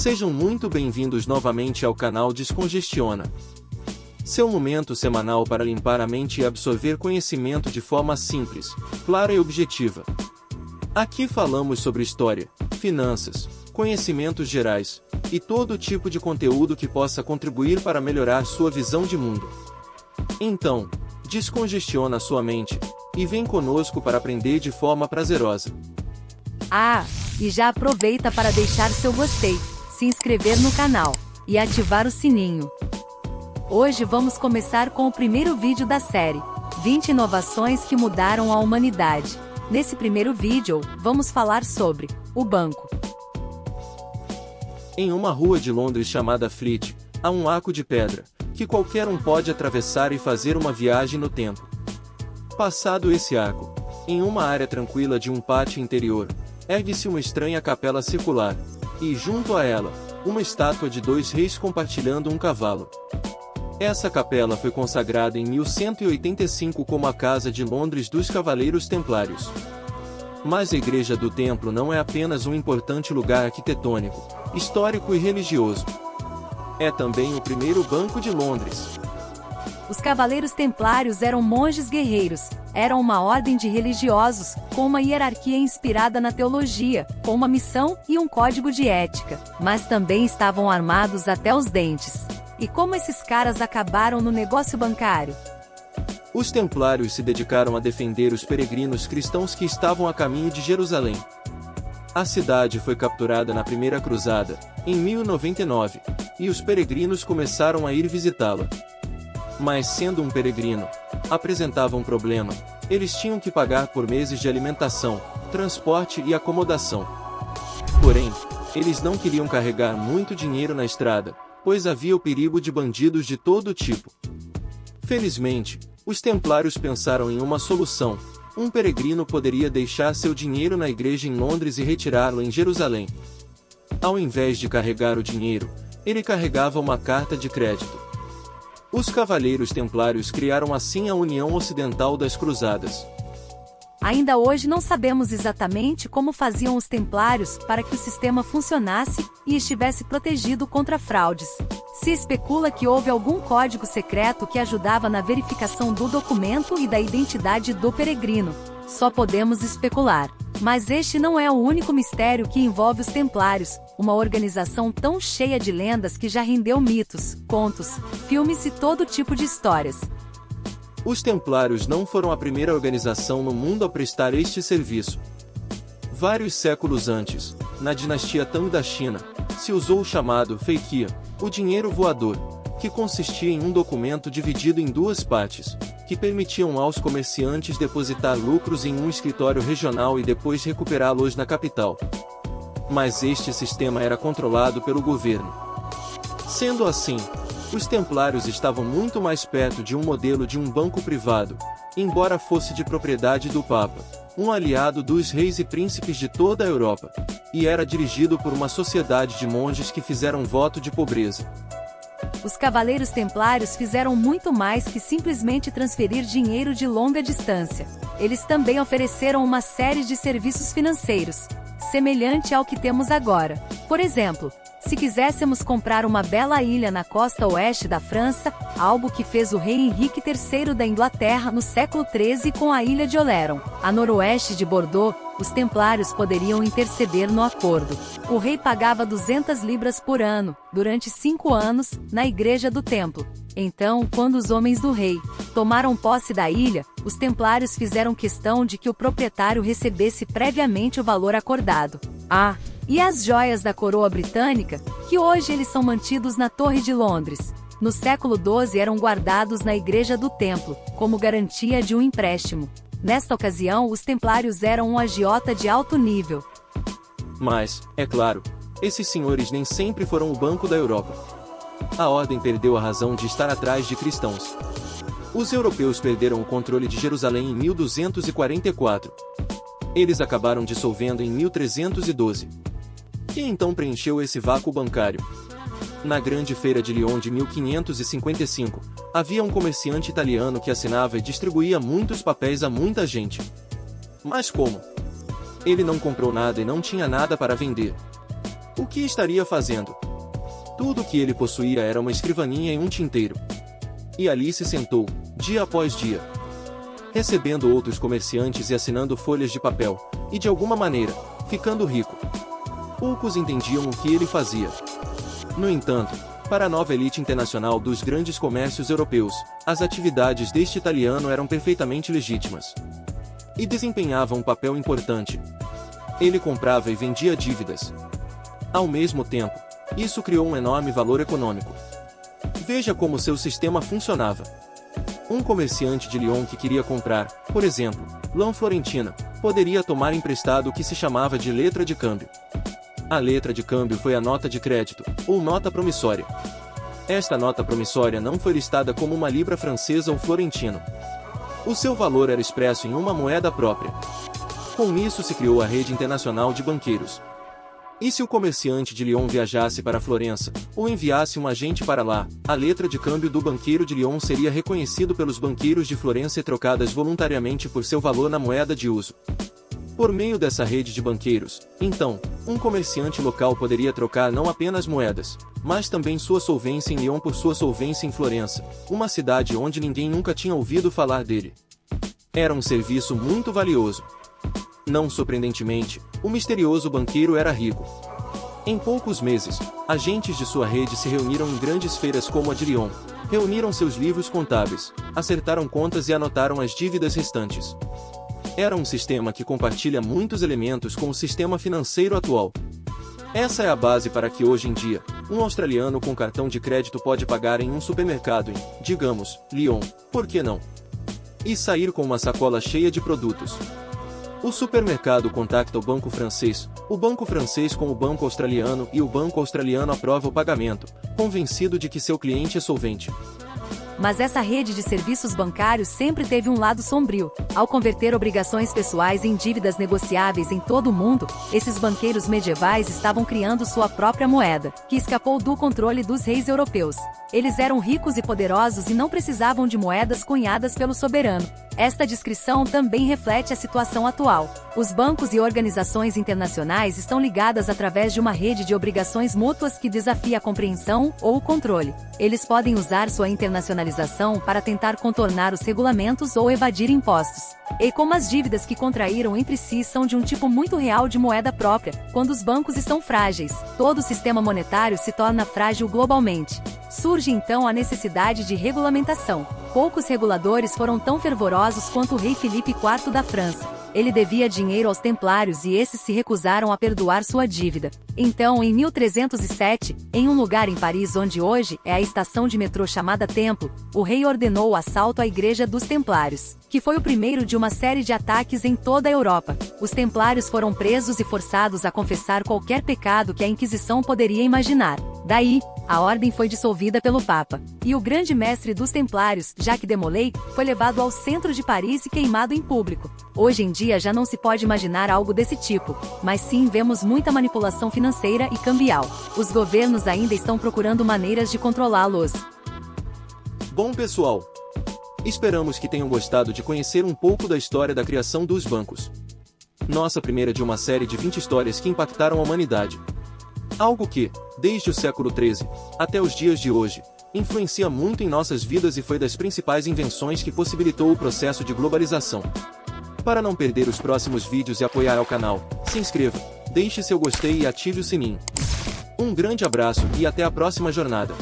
Sejam muito bem-vindos novamente ao canal Descongestiona. Seu momento semanal para limpar a mente e absorver conhecimento de forma simples, clara e objetiva. Aqui falamos sobre história, finanças, conhecimentos gerais, e todo tipo de conteúdo que possa contribuir para melhorar sua visão de mundo. Então, descongestiona sua mente, e vem conosco para aprender de forma prazerosa. E já aproveita para deixar seu gostei, se inscrever no canal, e ativar o sininho. Hoje vamos começar com o primeiro vídeo da série, 20 inovações que mudaram a humanidade. Nesse primeiro vídeo, vamos falar sobre o banco. Em uma rua de Londres chamada Fleet, há um arco de pedra, que qualquer um pode atravessar e fazer uma viagem no tempo. Passado esse arco, em uma área tranquila de um pátio interior, ergue-se uma estranha capela circular, e junto a ela, uma estátua de dois reis compartilhando um cavalo. Essa capela foi consagrada em 1185 como a Casa de Londres dos Cavaleiros Templários. Mas a Igreja do Templo não é apenas um importante lugar arquitetônico, histórico e religioso. É também o primeiro banco de Londres. Os Cavaleiros Templários eram monges guerreiros, eram uma ordem de religiosos, com uma hierarquia inspirada na teologia, com uma missão e um código de ética, mas também estavam armados até os dentes. E como esses caras acabaram no negócio bancário? Os Templários se dedicaram a defender os peregrinos cristãos que estavam a caminho de Jerusalém. A cidade foi capturada na Primeira Cruzada, em 1099, e os peregrinos começaram a ir visitá-la. Mas sendo um peregrino, apresentava um problema: eles tinham que pagar por meses de alimentação, transporte e acomodação. Porém, eles não queriam carregar muito dinheiro na estrada, pois havia o perigo de bandidos de todo tipo. Felizmente, os templários pensaram em uma solução: um peregrino poderia deixar seu dinheiro na igreja em Londres e retirá-lo em Jerusalém. Ao invés de carregar o dinheiro, ele carregava uma carta de crédito. Os Cavaleiros Templários criaram assim a União Ocidental das Cruzadas. Ainda hoje não sabemos exatamente como faziam os Templários para que o sistema funcionasse e estivesse protegido contra fraudes. Se especula que houve algum código secreto que ajudava na verificação do documento e da identidade do peregrino. Só podemos especular. Mas este não é o único mistério que envolve os Templários, uma organização tão cheia de lendas que já rendeu mitos, contos, filmes e todo tipo de histórias. Os Templários não foram a primeira organização no mundo a prestar este serviço. Vários séculos antes, na dinastia Tang da China, se usou o chamado Feiqia, o dinheiro voador, que consistia em um documento dividido em duas partes, que permitiam aos comerciantes depositar lucros em um escritório regional e depois recuperá-los na capital. Mas este sistema era controlado pelo governo. Sendo assim, os Templários estavam muito mais perto de um modelo de um banco privado, embora fosse de propriedade do Papa, um aliado dos reis e príncipes de toda a Europa, e era dirigido por uma sociedade de monges que fizeram voto de pobreza. Os Cavaleiros Templários fizeram muito mais que simplesmente transferir dinheiro de longa distância. Eles também ofereceram uma série de serviços financeiros, semelhante ao que temos agora. Por exemplo, se quiséssemos comprar uma bela ilha na costa oeste da França, algo que fez o rei Henrique III da Inglaterra no século XIII com a ilha de Oléron, a noroeste de Bordeaux, os Templários poderiam interceder no acordo. O rei pagava 200 libras por ano, durante 5 anos, na Igreja do Templo. Então, quando os homens do rei tomaram posse da ilha, os Templários fizeram questão de que o proprietário recebesse previamente o valor acordado. E as joias da coroa britânica, que hoje eles são mantidos na Torre de Londres, no século XII eram guardados na Igreja do Templo, como garantia de um empréstimo. Nesta ocasião, os Templários eram um agiota de alto nível. Mas, é claro, esses senhores nem sempre foram o Banco da Europa. A ordem perdeu a razão de estar atrás de cristãos. Os europeus perderam o controle de Jerusalém em 1244. Eles acabaram dissolvendo em 1312. Quem então preencheu esse vácuo bancário? Na Grande Feira de Lyon de 1555, havia um comerciante italiano que assinava e distribuía muitos papéis a muita gente. Mas como? Ele não comprou nada e não tinha nada para vender. O que estaria fazendo? Tudo o que ele possuía era uma escrivaninha e um tinteiro. E ali se sentou, dia após dia, recebendo outros comerciantes e assinando folhas de papel, e de alguma maneira, ficando rico. Poucos entendiam o que ele fazia. No entanto, para a nova elite internacional dos grandes comércios europeus, as atividades deste italiano eram perfeitamente legítimas. E desempenhavam um papel importante. Ele comprava e vendia dívidas. Ao mesmo tempo, isso criou um enorme valor econômico. Veja como seu sistema funcionava. Um comerciante de Lyon que queria comprar, por exemplo, lã florentina, poderia tomar emprestado o que se chamava de letra de câmbio. A letra de câmbio foi a nota de crédito, ou nota promissória. Esta nota promissória não foi listada como uma libra francesa ou florentino. O seu valor era expresso em uma moeda própria. Com isso se criou a rede internacional de banqueiros. E se o comerciante de Lyon viajasse para Florença, ou enviasse um agente para lá, a letra de câmbio do banqueiro de Lyon seria reconhecido pelos banqueiros de Florença e trocadas voluntariamente por seu valor na moeda de uso. Por meio dessa rede de banqueiros, então, um comerciante local poderia trocar não apenas moedas, mas também sua solvência em Lyon por sua solvência em Florença, uma cidade onde ninguém nunca tinha ouvido falar dele. Era um serviço muito valioso. Não surpreendentemente, o misterioso banqueiro era rico. Em poucos meses, agentes de sua rede se reuniram em grandes feiras como a de Lyon, reuniram seus livros contábeis, acertaram contas e anotaram as dívidas restantes. Era um sistema que compartilha muitos elementos com o sistema financeiro atual. Essa é a base para que hoje em dia, um australiano com cartão de crédito pode pagar em um supermercado em, digamos, Lyon, por que não? E sair com uma sacola cheia de produtos. O supermercado contacta o banco francês com o banco australiano e o banco australiano aprova o pagamento, convencido de que seu cliente é solvente. Mas essa rede de serviços bancários sempre teve um lado sombrio. Ao converter obrigações pessoais em dívidas negociáveis em todo o mundo, esses banqueiros medievais estavam criando sua própria moeda, que escapou do controle dos reis europeus. Eles eram ricos e poderosos e não precisavam de moedas cunhadas pelo soberano. Esta descrição também reflete a situação atual. Os bancos e organizações internacionais estão ligadas através de uma rede de obrigações mútuas que desafia a compreensão ou o controle. Eles podem usar sua internacionalização para tentar contornar os regulamentos ou evadir impostos. E como as dívidas que contraíram entre si são de um tipo muito real de moeda própria, quando os bancos estão frágeis, todo o sistema monetário se torna frágil globalmente. Surge então a necessidade de regulamentação. Poucos reguladores foram tão fervorosos quanto o rei Filipe IV da França. Ele devia dinheiro aos templários e esses se recusaram a perdoar sua dívida. Então, em 1307, em um lugar em Paris onde hoje é a estação de metrô chamada Templo, o rei ordenou o assalto à igreja dos templários, que foi o primeiro de uma série de ataques em toda a Europa. Os templários foram presos e forçados a confessar qualquer pecado que a Inquisição poderia imaginar. Daí, a ordem foi dissolvida pelo Papa. E o grande mestre dos templários, Jacques de Molay, foi levado ao centro de Paris e queimado em público. Hoje em dia já não se pode imaginar algo desse tipo, mas sim vemos muita manipulação financeira e cambial. Os governos ainda estão procurando maneiras de controlá-los. Bom pessoal, esperamos que tenham gostado de conhecer um pouco da história da criação dos bancos. Nossa primeira de uma série de 20 histórias que impactaram a humanidade. Algo que, desde o século XIII, até os dias de hoje, influencia muito em nossas vidas e foi das principais invenções que possibilitou o processo de globalização. Para não perder os próximos vídeos e apoiar ao canal, se inscreva, deixe seu gostei e ative o sininho. Um grande abraço e até a próxima jornada.